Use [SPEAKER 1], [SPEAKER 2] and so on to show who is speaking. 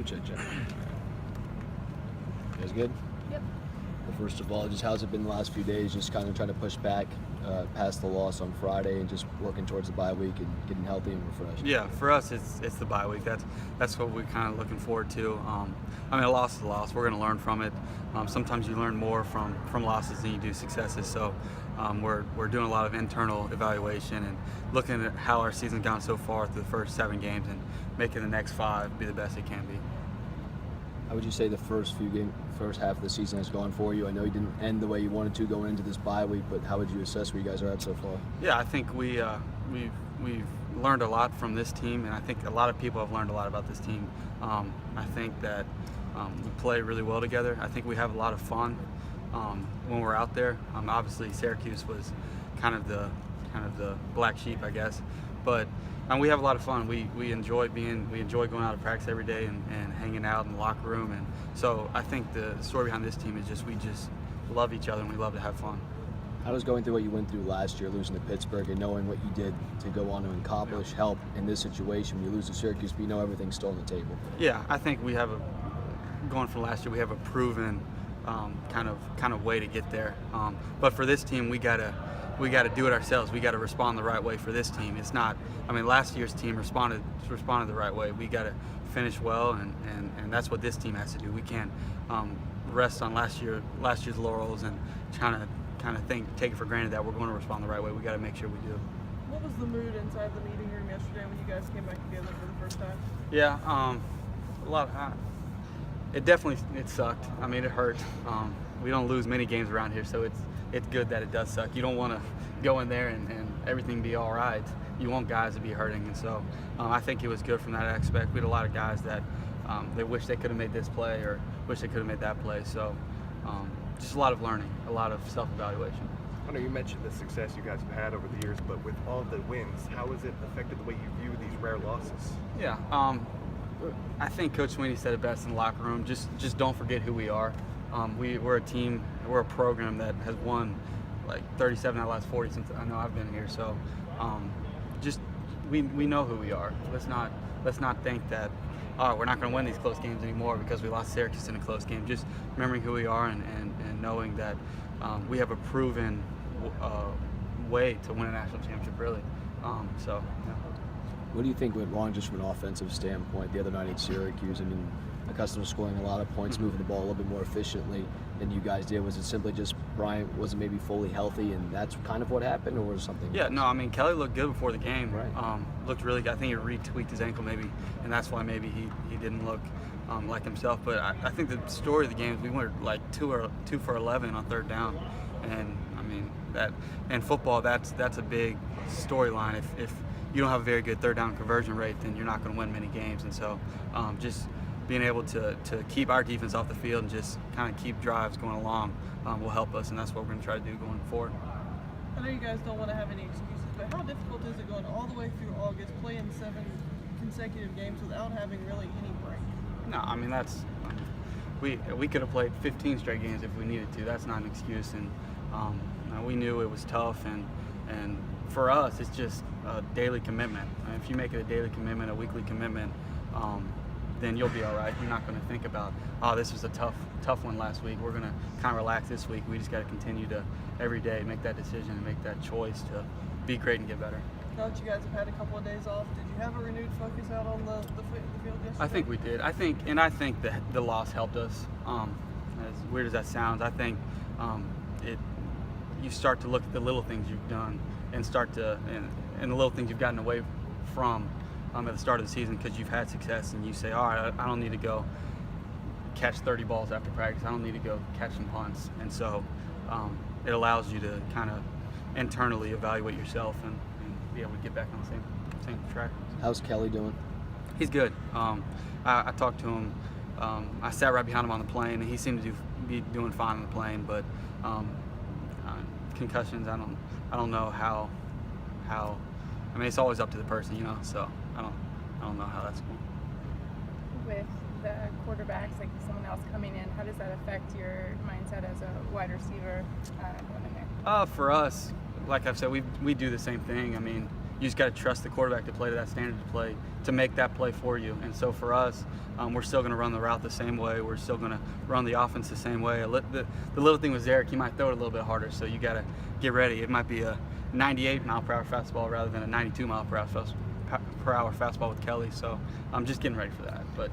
[SPEAKER 1] 2. Check. You guys good?
[SPEAKER 2] Yep.
[SPEAKER 1] Well, first of all, just how's it been the last few days? Just kind of trying to push back past the loss on Friday and just working towards the bye week and getting healthy and refreshed.
[SPEAKER 3] Yeah, for us, it's the bye week. That's what we're kind of looking forward to. I mean, a loss is a loss. We're going to learn from it. Sometimes you learn more from losses than you do successes. So we're doing a lot of internal evaluation and looking at how our season's gone so far through the first 7 games and making the next 5 be the best it can be.
[SPEAKER 1] How would you say the first half of the season has gone for you? I know you didn't end the way you wanted to going into this bye week, but how would you assess where you guys are at so far?
[SPEAKER 3] Yeah, I think we've learned a lot from this team, and I think a lot of people have learned a lot about this team. I think that we play really well together. I think we have a lot of fun when we're out there. Obviously, Syracuse was kind of the black sheep, I guess, but we have a lot of fun. We enjoy going out to practice every day and hanging out in the locker room, and so I think the story behind this team is we just love each other and we love to have fun.
[SPEAKER 1] How does going through what you went through last year, losing to Pittsburgh, and knowing what you did to go on to accomplish help in this situation when you lose to Syracuse, but you know everything's still on the table?
[SPEAKER 3] Yeah, I think we have going from last year, we have a proven kind of way to get there. But for this team, we gotta do it ourselves. We gotta respond the right way for this team. It's not. I mean, last year's team responded the right way. We gotta finish well, and that's what this team has to do. We can't rest on last year's laurels and kind of take it for granted that we're going to respond the right way. We got to make sure we do.
[SPEAKER 2] What was the mood inside the meeting room yesterday when you guys came back together for the first time?
[SPEAKER 3] Yeah, a lot. It sucked. I mean, it hurt. We don't lose many games around here, so it's good that it does suck. You don't want to go in there and everything be all right. You want guys to be hurting, and so I think it was good from that aspect. We had a lot of guys that they wish they could have made this play or wish they could have made that play. So just a lot of learning, a lot of self-evaluation.
[SPEAKER 4] I know you mentioned the success you guys have had over the years, but with all the wins, how has it affected the way you view these rare losses?
[SPEAKER 3] Yeah, I think Coach Sweeney said it best in the locker room. Just don't forget who we are. We're a team, we're a program that has won like 37 out of the last 40 since I know I've been here. So we know who we are. Let's not think that we're not going to win these close games anymore because we lost Syracuse in a close game. Just remembering who we are and knowing that we have a proven way to win a national championship, really. Yeah.
[SPEAKER 1] What do you think went wrong just from an offensive standpoint the other night at Syracuse? I mean, accustomed to scoring a lot of points, moving the ball a little bit more efficiently than you guys did. Was it simply just Bryant wasn't maybe fully healthy and that's kind of what happened, or was it something
[SPEAKER 3] Yeah,
[SPEAKER 1] else?
[SPEAKER 3] no, I mean, Kelly looked good before the game.
[SPEAKER 1] Right.
[SPEAKER 3] Looked really good. I think he retweaked his ankle maybe, and that's why maybe he didn't look like himself. But I think the story of the game is we went like 2 for 11 on 3rd down. And I mean, that in football, that's a big storyline. If you don't have a very good 3rd down conversion rate, then you're not going to win many games. And so just being able to keep our defense off the field and just kind of keep drives going along will help us, and that's what we're going to try to do going forward.
[SPEAKER 2] I know you guys don't want to have any excuses, but how difficult is it going all the way through August, playing 7 consecutive games without having really any break?
[SPEAKER 3] No, I mean, we could have played 15 straight games if we needed to. That's not an excuse, and we knew it was tough, and for us, it's just a daily commitment. If you make it a daily commitment, a weekly commitment, then you'll be all right. You're not going to think about, oh, this was a tough one last week. We're going to kind of relax this week. We just got to continue to every day make that decision and make that choice to be great and get better.
[SPEAKER 2] Now that you guys have had a couple of days off, did you have a renewed focus out on the field yesterday?
[SPEAKER 3] I think we did. I think that the loss helped us. As weird as that sounds, I think you start to look at the little things you've done and and the little things you've gotten away from at the start of the season because you've had success, and you say, all right, I don't need to go catch 30 balls after practice. I don't need to go catch some punts. And so it allows you to kind of internally evaluate yourself and be able to get back on the same track.
[SPEAKER 1] How's Kelly doing?
[SPEAKER 3] He's good. I talked to him. I sat right behind him on the plane, and he seemed to be doing fine on the plane. But concussions, I don't know how. I mean, it's always up to the person, you know. So I don't know how that's going.
[SPEAKER 5] With the quarterbacks, like someone else coming in, how does that affect your mindset as a wide receiver going in there?
[SPEAKER 3] For us, like I've said, we do the same thing. I mean, you just got to trust the quarterback to play to that standard, to make that play for you. And so for us, we're still going to run the route the same way. We're still going to run the offense the same way. The little thing with Zarek, he might throw it a little bit harder, so you got to get ready. It might be a 98 mile per hour fastball rather than a 92 mile per hour fastball with Kelly. So I'm just getting ready for that. But